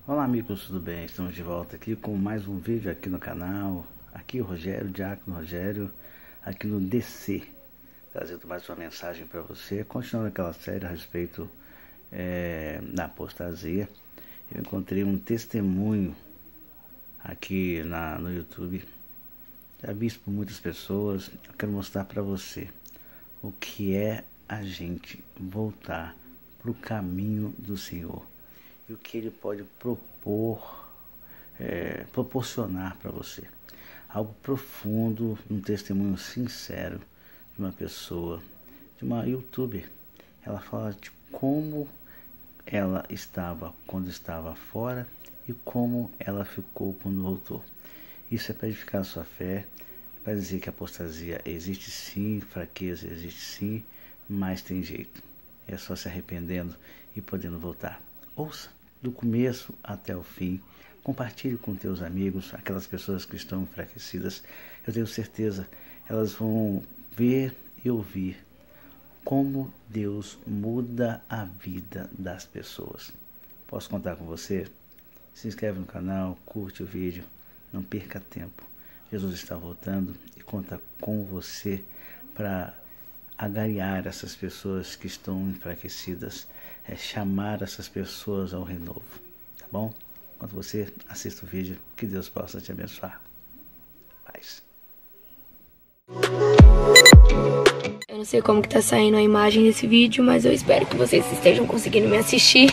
Olá amigos, tudo bem? Estamos de volta aqui com mais um vídeo aqui no canal. Aqui o Rogério, Diácono Rogério, aqui no DC, trazendo mais uma mensagem para você. Continuando aquela série a respeito da apostasia, eu encontrei um testemunho aqui no YouTube, já visto por muitas pessoas. Eu quero mostrar para você o que é a gente voltar para o caminho do Senhor e o que Ele pode proporcionar para você. Algo profundo, um testemunho sincero de uma pessoa, de uma youtuber. Ela fala de como ela estava quando estava fora e como ela ficou quando voltou. Isso é para edificar a sua fé, para dizer que a apostasia existe sim, fraqueza existe sim, mas tem jeito. É só se arrependendo e podendo voltar. Ouça do começo até o fim. Compartilhe com teus amigos, aquelas pessoas que estão enfraquecidas. Eu tenho certeza, elas vão ver e ouvir como Deus muda a vida das pessoas. Posso contar com você? Se inscreve no canal, curte o vídeo, não perca tempo. Jesus está voltando e conta com você para agariar essas pessoas que estão enfraquecidas, chamar essas pessoas ao renovo, tá bom? Enquanto você assiste o vídeo, que Deus possa te abençoar. Paz. Eu não sei como que tá saindo a imagem desse vídeo, mas eu espero que vocês estejam conseguindo me assistir.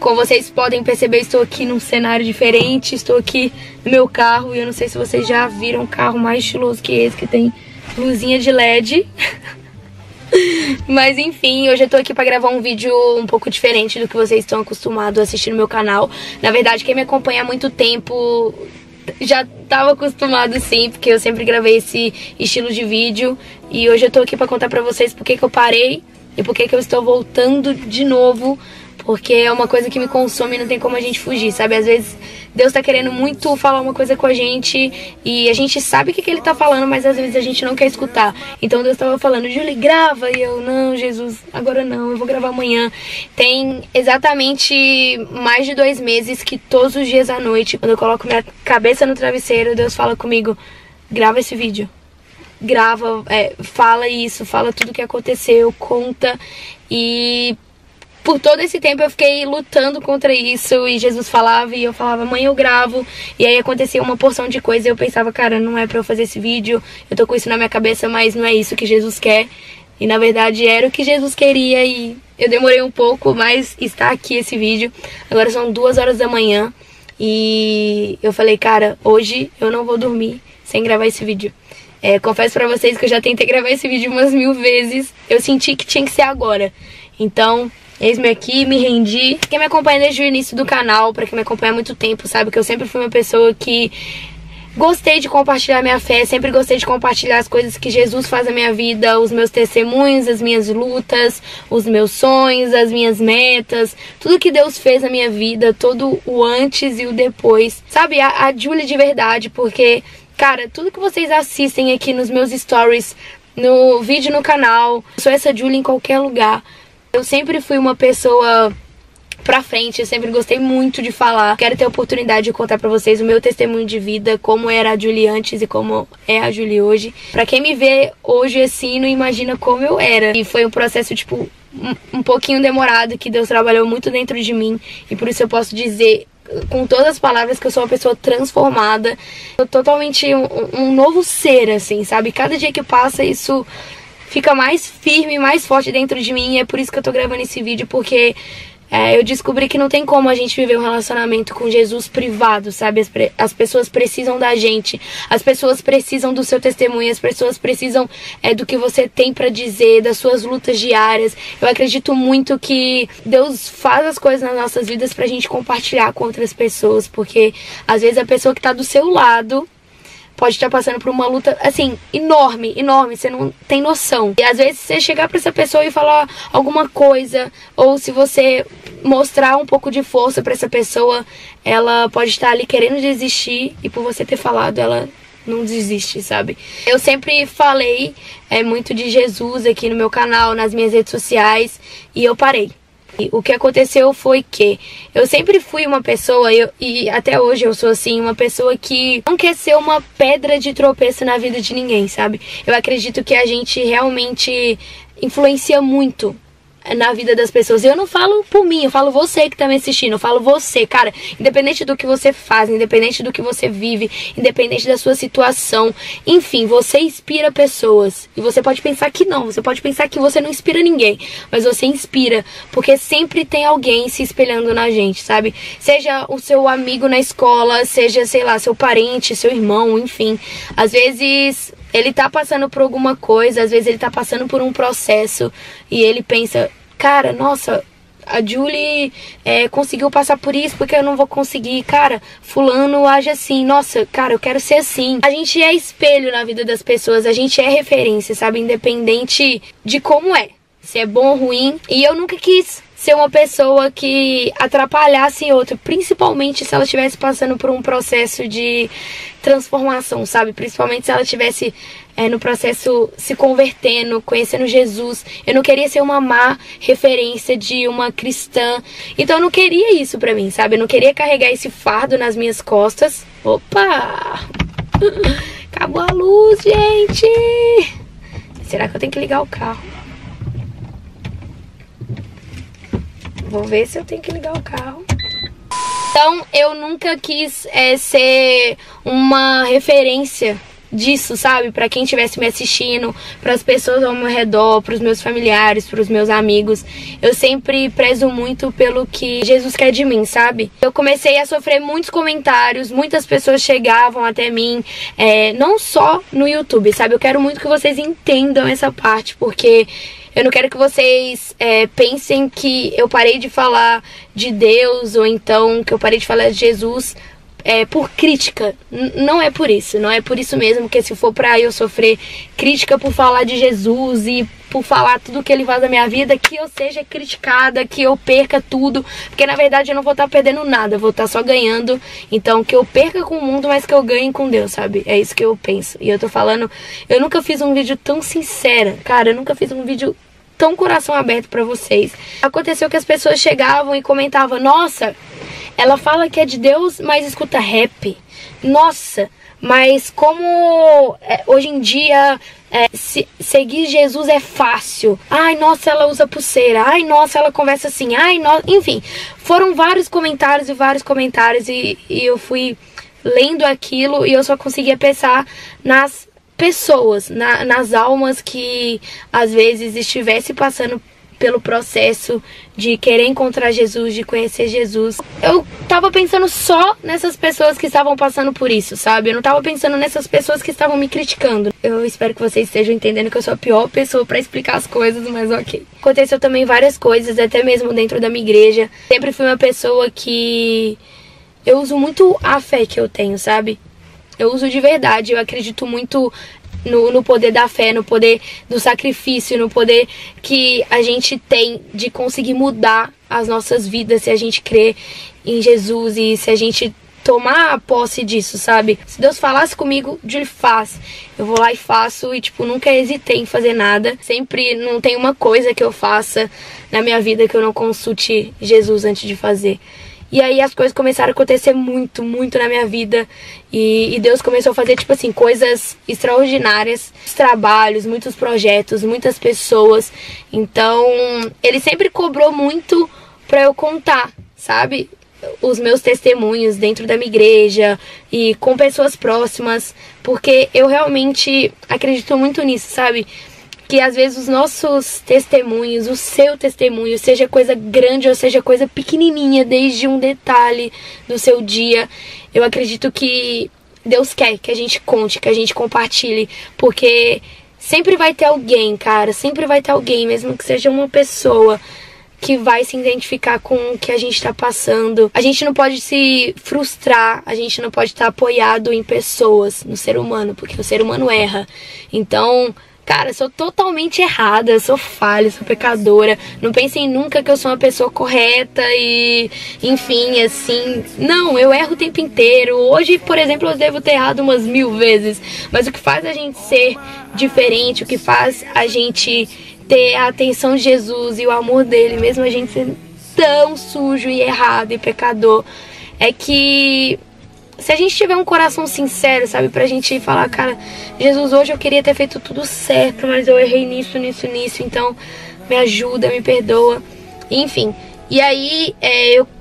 Como vocês podem perceber, estou aqui num cenário diferente, estou aqui no meu carro e eu não sei se vocês já viram um carro mais estiloso que esse, que tem luzinha de LED. Mas enfim, hoje eu tô aqui pra gravar um vídeo um pouco diferente do que vocês estão acostumados a assistir no meu canal. Na verdade, quem me acompanha há muito tempo já tava acostumado sim, porque eu sempre gravei esse estilo de vídeo. E hoje eu tô aqui pra contar pra vocês por que eu parei e por que eu estou voltando de novo. Porque é uma coisa que me consome e não tem como a gente fugir, sabe? Às vezes Deus tá querendo muito falar uma coisa com a gente e a gente sabe o que Ele tá falando, mas às vezes a gente não quer escutar. Então Deus tava falando, Julie, grava. E eu, não, Jesus, agora não, eu vou gravar amanhã. Tem exatamente mais de 2 meses que todos os dias à noite, quando eu coloco minha cabeça no travesseiro, Deus fala comigo, grava esse vídeo. Grava, fala isso, fala tudo o que aconteceu, conta. E por todo esse tempo eu fiquei lutando contra isso e Jesus falava e eu falava, amanhã eu gravo. E aí acontecia uma porção de coisa e eu pensava, cara, não é pra eu fazer esse vídeo, eu tô com isso na minha cabeça, mas não é isso que Jesus quer. E na verdade era o que Jesus queria e eu demorei um pouco, mas está aqui esse vídeo. Agora são 2 horas da manhã e eu falei, cara, hoje eu não vou dormir sem gravar esse vídeo. Confesso pra vocês que eu já tentei gravar esse vídeo umas 1000 vezes, eu senti que tinha que ser agora. Então, eis-me aqui, me rendi. Quem me acompanha desde o início do canal, pra quem me acompanha há muito tempo, sabe que eu sempre fui uma pessoa que gostei de compartilhar minha fé, sempre gostei de compartilhar as coisas que Jesus faz na minha vida, os meus testemunhos, as minhas lutas, os meus sonhos, as minhas metas, tudo que Deus fez na minha vida, todo o antes e o depois. Sabe, a Julie de verdade, porque, cara, tudo que vocês assistem aqui nos meus stories, no vídeo no canal, eu sou essa Julie em qualquer lugar. Eu sempre fui uma pessoa pra frente, eu sempre gostei muito de falar. Quero ter a oportunidade de contar pra vocês o meu testemunho de vida, como era a Julie antes e como é a Julie hoje. Pra quem me vê hoje assim, não imagina como eu era. E foi um processo, tipo, um pouquinho demorado, que Deus trabalhou muito dentro de mim. E por isso eu posso dizer com todas as palavras que eu sou uma pessoa transformada. Eu totalmente um novo ser, assim, sabe? Cada dia que passa, isso fica mais firme, mais forte dentro de mim. E é por isso que eu tô gravando esse vídeo, porque eu descobri que não tem como a gente viver um relacionamento com Jesus privado, sabe? As pessoas precisam da gente, as pessoas precisam do seu testemunho, as pessoas precisam do que você tem pra dizer, das suas lutas diárias. Eu acredito muito que Deus faz as coisas nas nossas vidas pra gente compartilhar com outras pessoas, porque às vezes a pessoa que tá do seu lado pode estar passando por uma luta, assim, enorme, você não tem noção. E às vezes você chegar pra essa pessoa e falar alguma coisa, ou se você mostrar um pouco de força pra essa pessoa, ela pode estar ali querendo desistir, e por você ter falado, ela não desiste, sabe? Eu sempre falei muito de Jesus aqui no meu canal, nas minhas redes sociais, e eu parei. E o que aconteceu foi que eu sempre fui uma pessoa, e até hoje eu sou assim, uma pessoa que não quer ser uma pedra de tropeço na vida de ninguém, sabe? Eu acredito que a gente realmente influencia muito na vida das pessoas. E eu não falo por mim, eu falo você que tá me assistindo, eu falo você, cara, independente do que você faz, independente do que você vive, independente da sua situação, enfim, você inspira pessoas. E você pode pensar que não, você pode pensar que você não inspira ninguém, mas você inspira, porque sempre tem alguém se espelhando na gente, sabe? Seja o seu amigo na escola, seja, sei lá, seu parente, seu irmão, enfim. Às vezes ele tá passando por alguma coisa, às vezes ele tá passando por um processo e ele pensa, cara, nossa, a Julie conseguiu passar por isso, porque eu não vou conseguir. Cara, fulano age assim, nossa, cara, eu quero ser assim. A gente é espelho na vida das pessoas, a gente é referência, sabe? Independente de como é, se é bom ou ruim. E eu nunca quis ser uma pessoa que atrapalhasse outra, principalmente se ela estivesse passando por um processo de transformação, sabe? Principalmente se ela estivesse no processo se convertendo, conhecendo Jesus. Eu não queria ser uma má referência de uma cristã. Então eu não queria isso pra mim, sabe? Eu não queria carregar esse fardo nas minhas costas. Opa! Acabou a luz, gente! Será que eu tenho que ligar o carro? Vou ver se eu tenho que ligar o carro. Então, eu nunca quis ser uma referência disso, sabe? Pra quem estivesse me assistindo, pras pessoas ao meu redor, pros meus familiares, pros meus amigos. Eu sempre prezo muito pelo que Jesus quer de mim, sabe? Eu comecei a sofrer muitos comentários, muitas pessoas chegavam até mim, não só no YouTube, sabe? Eu quero muito que vocês entendam essa parte, porque eu não quero que vocês pensem que eu parei de falar de Deus, ou então que eu parei de falar de Jesus por crítica. Não é por isso, não é por isso mesmo, porque se for pra eu sofrer crítica por falar de Jesus e por falar tudo que ele faz na minha vida, que eu seja criticada, que eu perca tudo, porque na verdade eu não vou estar perdendo nada, eu vou estar só ganhando. Então que eu perca com o mundo, mas que eu ganhe com Deus, sabe? É isso que eu penso. E eu tô falando, eu nunca fiz um vídeo tão sincera, cara, eu nunca fiz um vídeo tão coração aberto pra vocês. Aconteceu que as pessoas chegavam e comentavam, nossa, ela fala que é de Deus, mas escuta rap. Nossa, mas como hoje em dia seguir Jesus é fácil. Ai, nossa, ela usa pulseira. Ai, nossa, ela conversa assim. Ai, nossa, enfim, foram vários comentários e eu fui lendo aquilo e eu só conseguia pensar nas pessoas, nas almas que às vezes estivesse passando pelo processo de querer encontrar Jesus, de conhecer Jesus. Eu tava pensando só nessas pessoas que estavam passando por isso, sabe? Eu não tava pensando nessas pessoas que estavam me criticando. Eu espero que vocês estejam entendendo que eu sou a pior pessoa pra explicar as coisas, mas ok. Aconteceu também várias coisas, até mesmo dentro da minha igreja. Sempre fui uma pessoa que eu uso muito a fé que eu tenho, sabe? Eu uso de verdade, eu acredito muito no poder da fé, no poder do sacrifício, no poder que a gente tem de conseguir mudar as nossas vidas se a gente crer em Jesus e se a gente tomar a posse disso, sabe? Se Deus falasse comigo, Ele faz. Eu vou lá e faço e, tipo, nunca hesitei em fazer nada. Sempre não tem uma coisa que eu faça na minha vida que eu não consulte Jesus antes de fazer. E aí as coisas começaram a acontecer muito, muito na minha vida. E Deus começou a fazer, tipo assim, coisas extraordinárias. Muitos trabalhos, muitos projetos, muitas pessoas. Então, Ele sempre cobrou muito pra eu contar, sabe? Os meus testemunhos dentro da minha igreja e com pessoas próximas. Porque eu realmente acredito muito nisso, sabe? Que às vezes os nossos testemunhos, o seu testemunho, seja coisa grande ou seja coisa pequenininha, desde um detalhe do seu dia, eu acredito que Deus quer que a gente conte, que a gente compartilhe, porque sempre vai ter alguém, cara, sempre vai ter alguém, mesmo que seja uma pessoa, que vai se identificar com o que a gente tá passando. A gente não pode se frustrar, a gente não pode estar apoiado em pessoas, no ser humano, porque o ser humano erra. Então, cara, eu sou totalmente errada, eu sou falha, eu sou pecadora. Não pensem nunca que eu sou uma pessoa correta e, enfim, assim. Não, eu erro o tempo inteiro. Hoje, por exemplo, eu devo ter errado umas 1000 vezes. Mas o que faz a gente ser diferente, o que faz a gente ter a atenção de Jesus e o amor dele, mesmo a gente tão sujo e errado e pecador, é que se a gente tiver um coração sincero, sabe, pra gente falar, cara, Jesus, hoje eu queria ter feito tudo certo, mas eu errei nisso, então me ajuda, me perdoa, enfim. E aí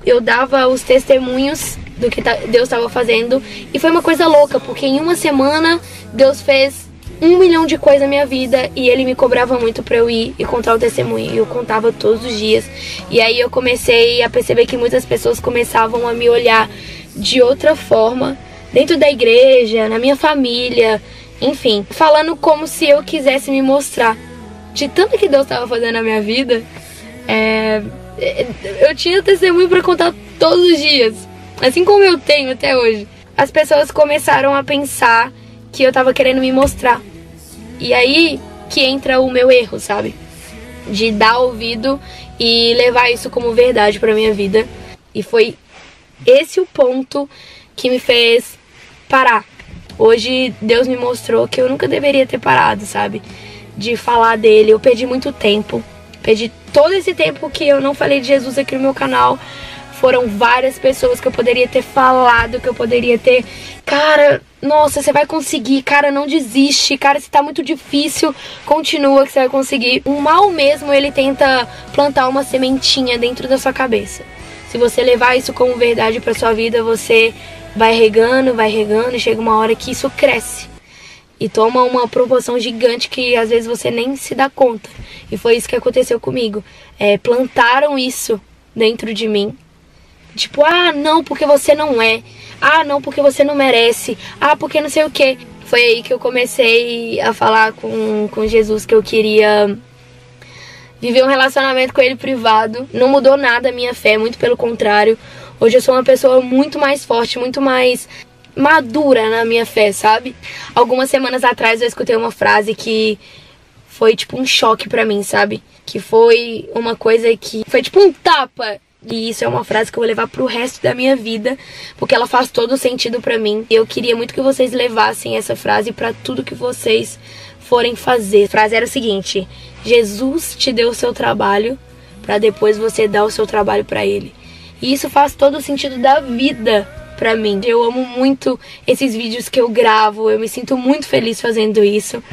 eu dava os testemunhos do que Deus estava fazendo, e foi uma coisa louca, porque em uma semana Deus fez 1 milhão de coisas na minha vida, e Ele me cobrava muito pra eu ir e contar o testemunho, e eu contava todos os dias. E aí eu comecei a perceber que muitas pessoas começavam a me olhar de outra forma, dentro da igreja, na minha família, enfim, falando como se eu quisesse me mostrar. De tanto que Deus estava fazendo na minha vida, eu tinha testemunho pra contar todos os dias, assim como eu tenho até hoje. As pessoas começaram a pensar que eu tava querendo me mostrar. E aí que entra o meu erro, sabe? De dar ouvido e levar isso como verdade pra minha vida. E foi esse o ponto que me fez parar. Hoje Deus me mostrou que eu nunca deveria ter parado, sabe? De falar dele. Eu perdi muito tempo. Perdi todo esse tempo que eu não falei de Jesus aqui no meu canal. Foram várias pessoas que eu poderia ter falado, que eu poderia ter... Cara, nossa, você vai conseguir. Cara, não desiste. Cara, se tá muito difícil, continua que você vai conseguir. O mal mesmo, ele tenta plantar uma sementinha dentro da sua cabeça. Se você levar isso como verdade pra sua vida, você vai regando, e chega uma hora que isso cresce. E toma uma proporção gigante que às vezes você nem se dá conta. E foi isso que aconteceu comigo. Plantaram isso dentro de mim. Tipo, ah, não, porque você não é. Ah, não, porque você não merece. Ah, porque não sei o quê. Foi aí que eu comecei a falar com Jesus que eu queria viver um relacionamento com Ele privado. Não mudou nada a minha fé, muito pelo contrário. Hoje eu sou uma pessoa muito mais forte, muito mais madura na minha fé, sabe? Algumas semanas atrás eu escutei uma frase que foi tipo um choque pra mim, sabe? Que foi uma coisa que foi tipo um tapa. E isso é uma frase que eu vou levar pro resto da minha vida, porque ela faz todo sentido pra mim. E eu queria muito que vocês levassem essa frase pra tudo que vocês forem fazer. A frase era o seguinte: Jesus te deu o seu trabalho pra depois você dar o seu trabalho pra Ele. E isso faz todo o sentido da vida pra mim. Eu amo muito esses vídeos que eu gravo, eu me sinto muito feliz fazendo isso.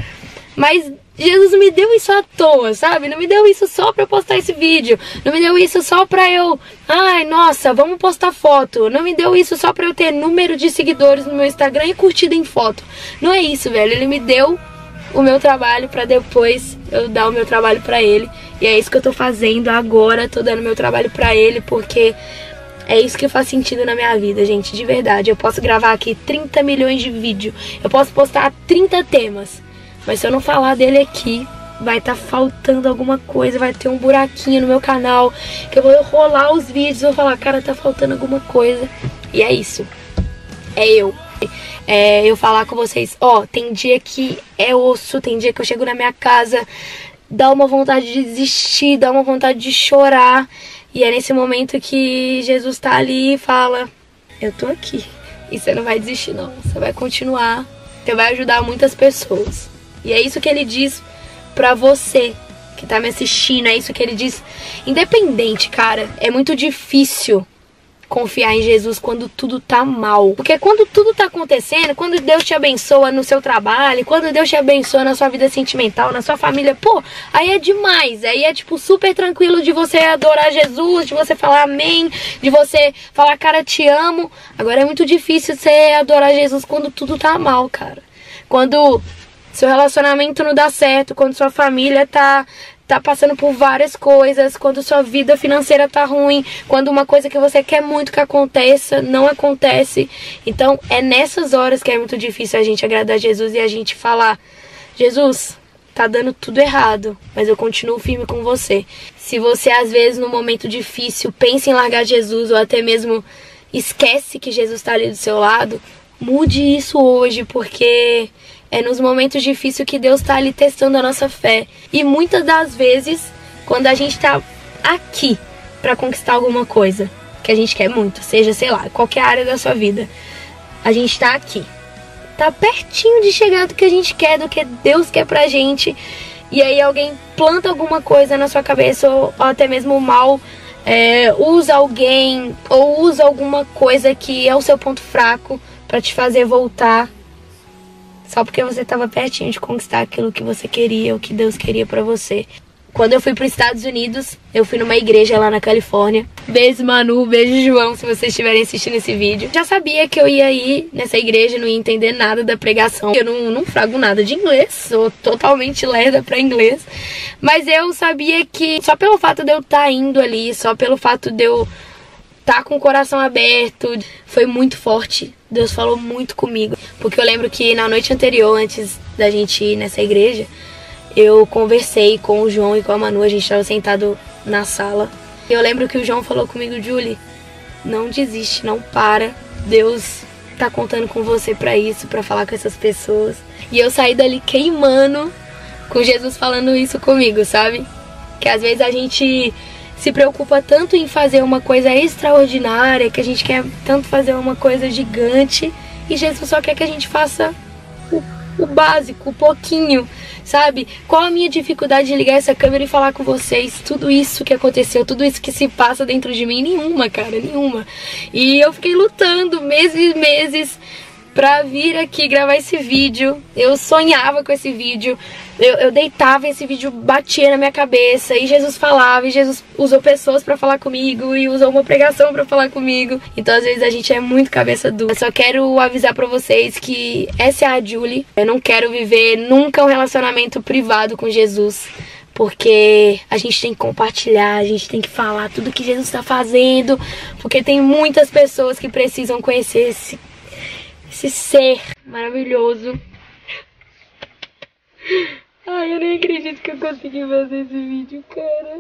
Mas Jesus não me deu isso à toa, sabe? Não me deu isso só pra eu postar esse vídeo. Não me deu isso só pra eu... Ai, nossa, vamos postar foto. Não me deu isso só pra eu ter número de seguidores no meu Instagram e curtida em foto. Não é isso, velho. Ele me deu o meu trabalho pra depois eu dar o meu trabalho pra Ele. E é isso que eu tô fazendo agora. Tô dando meu trabalho pra Ele porque... é isso que faz sentido na minha vida, gente, de verdade. Eu posso gravar aqui 30 milhões de vídeos. Eu posso postar 30 temas. Mas se eu não falar dele aqui, vai estar faltando alguma coisa, vai ter um buraquinho no meu canal, que eu vou rolar os vídeos e vou falar, cara, tá faltando alguma coisa. E é isso. É eu. Eu falar com vocês, ó, tem dia que é osso, tem dia que eu chego na minha casa, dá uma vontade de desistir, dá uma vontade de chorar. E é nesse momento que Jesus tá ali e fala, eu tô aqui. E você não vai desistir não, você vai continuar, você vai ajudar muitas pessoas. E é isso que Ele diz pra você que tá me assistindo, é isso que Ele diz. Independente, cara, é muito difícil confiar em Jesus quando tudo tá mal. Porque quando tudo tá acontecendo, quando Deus te abençoa no seu trabalho, quando Deus te abençoa na sua vida sentimental, na sua família, pô, aí é demais. Aí é tipo super tranquilo de você adorar Jesus, de você falar amém, de você falar, cara, te amo. Agora é muito difícil você adorar Jesus quando tudo tá mal, cara. Quando seu relacionamento não dá certo, quando sua família tá passando por várias coisas, quando sua vida financeira tá ruim, quando uma coisa que você quer muito que aconteça, não acontece. Então é nessas horas que é muito difícil a gente agradar a Jesus e a gente falar, Jesus, tá dando tudo errado, mas eu continuo firme com você. Se você às vezes no momento difícil pensa em largar Jesus ou até mesmo esquece que Jesus tá ali do seu lado, mude isso hoje, porque é nos momentos difíceis que Deus tá ali testando a nossa fé. E muitas das vezes, quando a gente tá aqui pra conquistar alguma coisa que a gente quer muito, seja, sei lá, qualquer área da sua vida, a gente tá aqui. Tá pertinho de chegar do que a gente quer, do que Deus quer pra gente. E aí alguém planta alguma coisa na sua cabeça, ou até mesmo o mal usa alguém ou usa alguma coisa que é o seu ponto fraco pra te fazer voltar só porque você tava pertinho de conquistar aquilo que você queria, o que Deus queria pra você. Quando eu fui para os Estados Unidos, eu fui numa igreja lá na Califórnia. Beijo Manu, beijo João, se vocês estiverem assistindo esse vídeo. Já sabia que eu ia ir nessa igreja, não ia entender nada da pregação. Eu não frago nada de inglês, sou totalmente lerda para inglês. Mas eu sabia que só pelo fato de eu estar indo ali, só pelo fato de eu estar com o coração aberto, foi muito forte. Deus falou muito comigo. Porque eu lembro que na noite anterior, antes da gente ir nessa igreja, eu conversei com o João e com a Manu, a gente estava sentado na sala. E eu lembro que o João falou comigo: Julie, não desiste, não para. Deus tá contando com você pra isso, pra falar com essas pessoas. E eu saí dali queimando com Jesus falando isso comigo, sabe? Que às vezes a gente se preocupa tanto em fazer uma coisa extraordinária, que a gente quer tanto fazer uma coisa gigante, e Jesus só quer que a gente faça o básico, o pouquinho, sabe? Qual a minha dificuldade de ligar essa câmera e falar com vocês tudo isso que aconteceu, tudo isso que se passa dentro de mim? Nenhuma, cara, nenhuma. E eu fiquei lutando meses e meses pra vir aqui gravar esse vídeo. Eu sonhava com esse vídeo, eu deitava, esse vídeo batia na minha cabeça, e Jesus falava, e Jesus usou pessoas pra falar comigo, e usou uma pregação pra falar comigo. Então às vezes a gente é muito cabeça dura. Eu só quero avisar pra vocês que essa é a Julie. Eu não quero viver nunca um relacionamento privado com Jesus, porque a gente tem que compartilhar, a gente tem que falar tudo que Jesus está fazendo, porque tem muitas pessoas que precisam conhecer esse ser maravilhoso. Ai, eu nem acredito que eu consegui fazer esse vídeo, cara.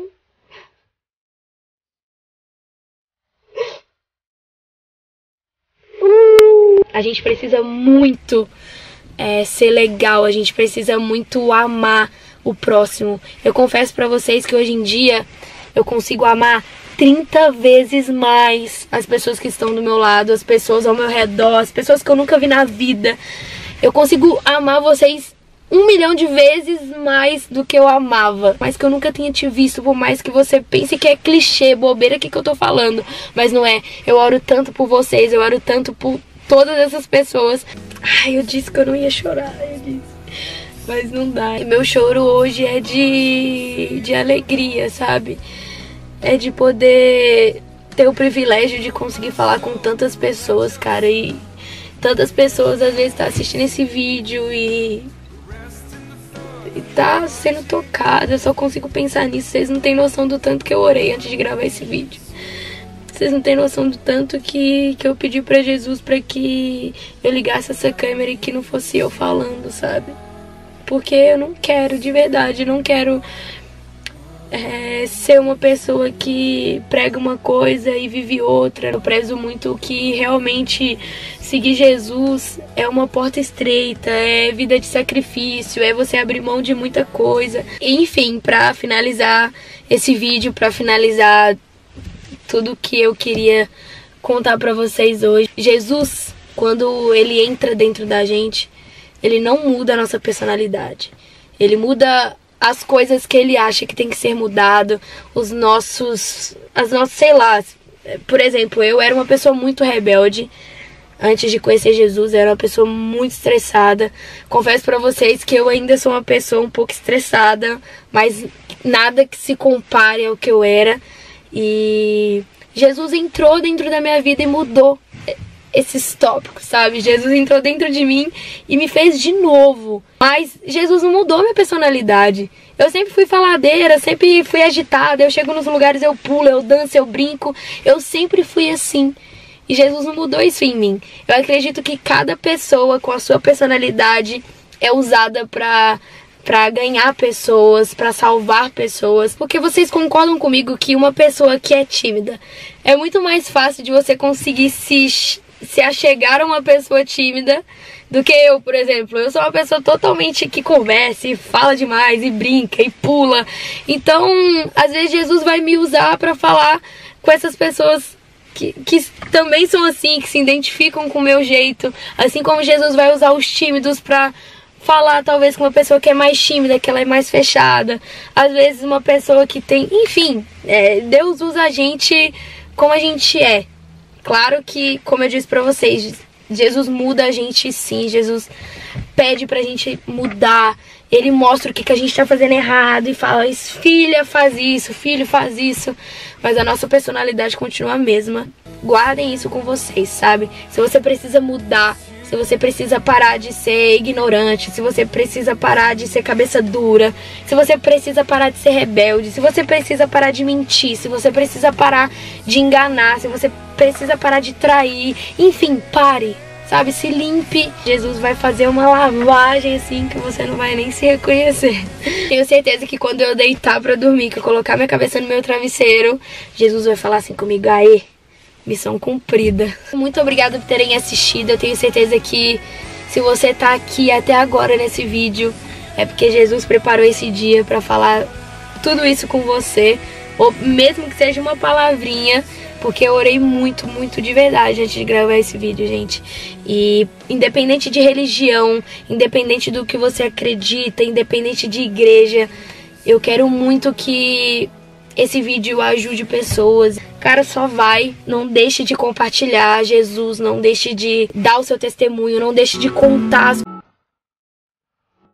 A gente precisa muito ser legal, a gente precisa muito amar o próximo. Eu confesso pra vocês que hoje em dia eu consigo amar 30 vezes mais as pessoas que estão do meu lado, as pessoas ao meu redor, as pessoas que eu nunca vi na vida. Eu consigo amar vocês 1 milhão de vezes mais do que eu amava, mas que eu nunca tinha te visto, por mais que você pense que é clichê, bobeira que eu tô falando, mas não é. Eu oro tanto por vocês, eu oro tanto por todas essas pessoas. Ai, eu disse que eu não ia chorar, eu disse, mas não dá. E meu choro hoje é de alegria, sabe? É de poder ter o privilégio de conseguir falar com tantas pessoas, cara. E tantas pessoas às vezes tá assistindo esse vídeo e tá sendo tocada. Eu só consigo pensar nisso. Vocês não têm noção do tanto que eu orei antes de gravar esse vídeo. Vocês não têm noção do tanto que eu pedi pra Jesus pra que eu ligasse essa câmera e que não fosse eu falando, sabe? Porque eu não quero, de verdade, não quero ser uma pessoa que prega uma coisa e vive outra. Eu prezo muito que realmente seguir Jesus é uma porta estreita, é vida de sacrifício, é você abrir mão de muita coisa. Enfim, pra finalizar esse vídeo, pra finalizar tudo que eu queria contar pra vocês hoje, Jesus, quando ele entra dentro da gente, ele não muda a nossa personalidade, ele muda as coisas que ele acha que tem que ser mudado, sei lá. Por exemplo, eu era uma pessoa muito rebelde antes de conhecer Jesus, eu era uma pessoa muito estressada. Confesso pra vocês que eu ainda sou uma pessoa um pouco estressada, mas nada que se compare ao que eu era. E Jesus entrou dentro da minha vida e mudou esses tópicos, sabe? Jesus entrou dentro de mim e me fez de novo. Mas Jesus não mudou minha personalidade. Eu sempre fui faladeira, sempre fui agitada. Eu chego nos lugares, eu pulo, eu danço, eu brinco. Eu sempre fui assim. E Jesus não mudou isso em mim. Eu acredito que cada pessoa com a sua personalidade é usada pra ganhar pessoas, pra salvar pessoas. Porque vocês concordam comigo que uma pessoa que é tímida, é muito mais fácil de você conseguir se achegar a uma pessoa tímida do que eu, por exemplo. Eu sou uma pessoa totalmente que conversa e fala demais e brinca e pula. Então, às vezes Jesus vai me usar pra falar com essas pessoas que também são assim, que se identificam com o meu jeito. Assim como Jesus vai usar os tímidos pra falar talvez com uma pessoa que é mais tímida, que ela é mais fechada. Às vezes uma pessoa que tem... Enfim, Deus usa a gente como a gente é. Claro que, como eu disse pra vocês, Jesus muda a gente sim. Jesus pede pra gente mudar. Ele mostra o que a gente tá fazendo errado e fala, filha, faz isso, filho, faz isso. Mas a nossa personalidade continua a mesma. Guardem isso com vocês, sabe? Se você precisa mudar, se você precisa parar de ser ignorante, se você precisa parar de ser cabeça dura, se você precisa parar de ser rebelde, se você precisa parar de mentir, se você precisa parar de enganar, se você precisa parar de trair, enfim, pare, sabe? Se limpe. Jesus vai fazer uma lavagem assim que você não vai nem se reconhecer. Tenho certeza que quando eu deitar pra dormir, que eu colocar minha cabeça no meu travesseiro, Jesus vai falar assim comigo, aê, missão cumprida. Muito obrigada por terem assistido. Eu tenho certeza que se você tá aqui até agora nesse vídeo, é porque Jesus preparou esse dia pra falar tudo isso com você. Ou mesmo que seja uma palavrinha, porque eu orei muito, muito de verdade antes de gravar esse vídeo, gente. E independente de religião, independente do que você acredita, independente de igreja, eu quero muito que esse vídeo ajude pessoas. Cara, só vai, não deixe de compartilhar Jesus, não deixe de dar o seu testemunho, não deixe de contar